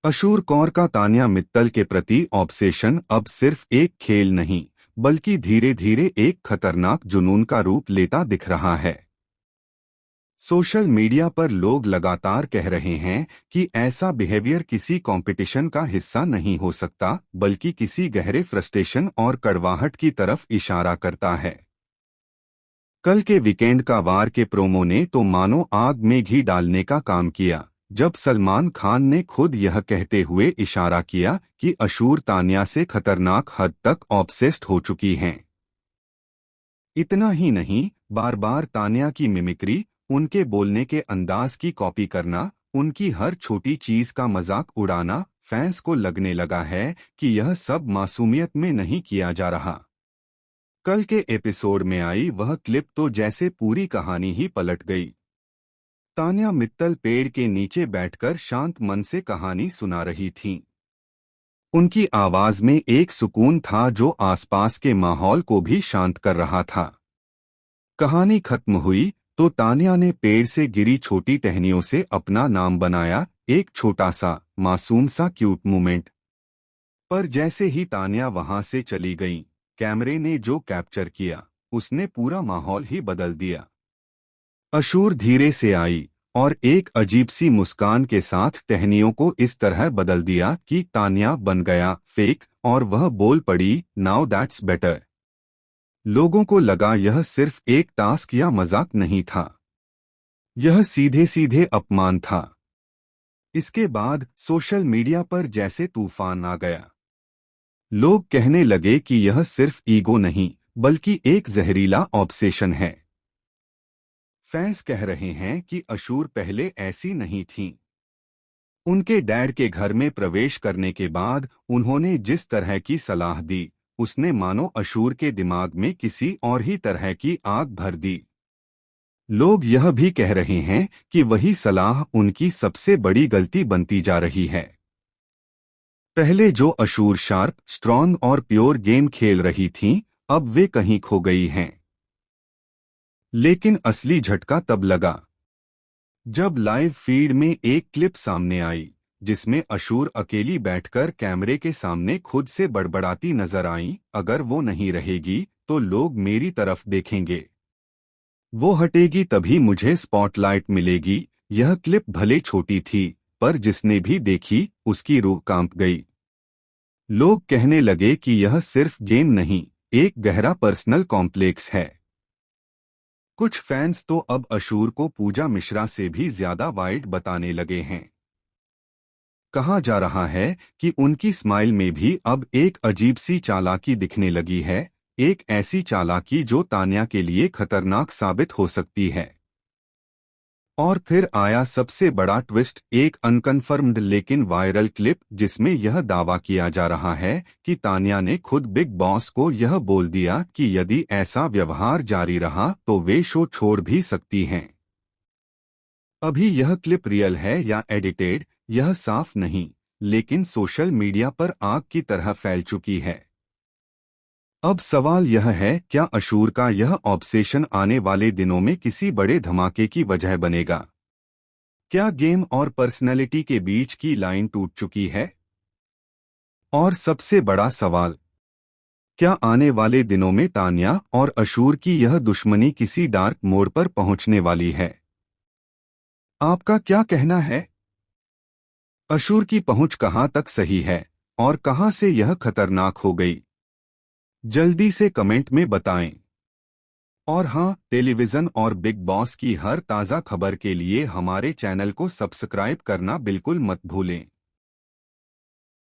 अशूर कौर का तान्या मित्तल के प्रति ऑब्सेशन अब सिर्फ एक खेल नहीं, बल्कि धीरे धीरे एक खतरनाक जुनून का रूप लेता दिख रहा है। सोशल मीडिया पर लोग लगातार कह रहे हैं कि ऐसा बिहेवियर किसी कंपटीशन का हिस्सा नहीं हो सकता, बल्कि किसी गहरे फ्रस्ट्रेशन और कड़वाहट की तरफ इशारा करता है। कल के वीकेंड का वार के प्रोमो ने तो मानो आग में घी डालने का काम किया, जब सलमान खान ने खुद यह कहते हुए इशारा किया कि अशूर तान्या से खतरनाक हद तक ऑब्सेस्ड हो चुकी हैं। इतना ही नहीं, बार बार तान्या की मिमिक्री, उनके बोलने के अंदाज की कॉपी करना, उनकी हर छोटी चीज का मजाक उड़ाना फैंस को लगने लगा है कि यह सब मासूमियत में नहीं किया जा रहा। कल के एपिसोड में आई वह क्लिप तो जैसे पूरी कहानी ही पलट गई। तान्या मित्तल पेड़ के नीचे बैठकर शांत मन से कहानी सुना रही थीं। उनकी आवाज में एक सुकून था जो आसपास के माहौल को भी शांत कर रहा था। कहानी खत्म हुई तो तान्या ने पेड़ से गिरी छोटी टहनियों से अपना नाम बनाया, एक छोटा सा मासूम सा क्यूट मोमेंट। पर जैसे ही तान्या वहां से चली गई, कैमरे ने जो कैप्चर किया उसने पूरा माहौल ही बदल दिया। अशूर धीरे से आई और एक अजीब सी मुस्कान के साथ टहनियों को इस तरह बदल दिया कि तान्या बन गया फेक, और वह बोल पड़ी, नाउ दैट्स बेटर। लोगों को लगा यह सिर्फ एक टास्क या मजाक नहीं था, यह सीधे सीधे अपमान था। इसके बाद सोशल मीडिया पर जैसे तूफान आ गया। लोग कहने लगे कि यह सिर्फ ईगो नहीं, बल्कि एक जहरीला ऑब्सेशन है। फैंस कह रहे हैं कि अशूर पहले ऐसी नहीं थीं। उनके डैड के घर में प्रवेश करने के बाद उन्होंने जिस तरह की सलाह दी, उसने मानो अशूर के दिमाग में किसी और ही तरह की आग भर दी। लोग यह भी कह रहे हैं कि वही सलाह उनकी सबसे बड़ी गलती बनती जा रही है। पहले जो अशूर शार्प, स्ट्रॉन्ग और प्योर गेम खेल रही थीं, अब वे कहीं खो गई हैं। लेकिन असली झटका तब लगा जब लाइव फीड में एक क्लिप सामने आई, जिसमें अशूर अकेली बैठकर कैमरे के सामने खुद से बड़बड़ाती नजर आईं, अगर वो नहीं रहेगी तो लोग मेरी तरफ देखेंगे, वो हटेगी तभी मुझे स्पॉटलाइट मिलेगी। यह क्लिप भले छोटी थी, पर जिसने भी देखी उसकी रूह कांप गई। लोग कहने लगे कि यह सिर्फ गेम नहीं, एक गहरा पर्सनल कॉम्प्लेक्स है। कुछ फैंस तो अब अशूर को पूजा मिश्रा से भी ज्यादा वाइल्ड बताने लगे हैं। कहा जा रहा है कि उनकी स्माइल में भी अब एक अजीब सी चालाकी दिखने लगी है, एक ऐसी चालाकी जो तान्या के लिए खतरनाक साबित हो सकती है। और फिर आया सबसे बड़ा ट्विस्ट, एक अनकन्फर्म्ड लेकिन वायरल क्लिप जिसमें यह दावा किया जा रहा है कि तान्या ने खुद बिग बॉस को यह बोल दिया कि यदि ऐसा व्यवहार जारी रहा तो वे शो छोड़ भी सकती हैं। अभी यह क्लिप रियल है या एडिटेड, यह साफ नहीं, लेकिन सोशल मीडिया पर आग की तरह फैल चुकी है। अब सवाल यह है, क्या अशूर का यह ऑब्सेशन आने वाले दिनों में किसी बड़े धमाके की वजह बनेगा? क्या गेम और पर्सनैलिटी के बीच की लाइन टूट चुकी है? और सबसे बड़ा सवाल, क्या आने वाले दिनों में तान्या और अशूर की यह दुश्मनी किसी डार्क मोड़ पर पहुंचने वाली है? आपका क्या कहना है? अशूर की पहुंच कहां तक सही है और कहां से यह खतरनाक हो गई? जल्दी से कमेंट में बताएं। और हाँ, टेलीविजन और बिग बॉस की हर ताज़ा खबर के लिए हमारे चैनल को सब्सक्राइब करना बिल्कुल मत भूलें।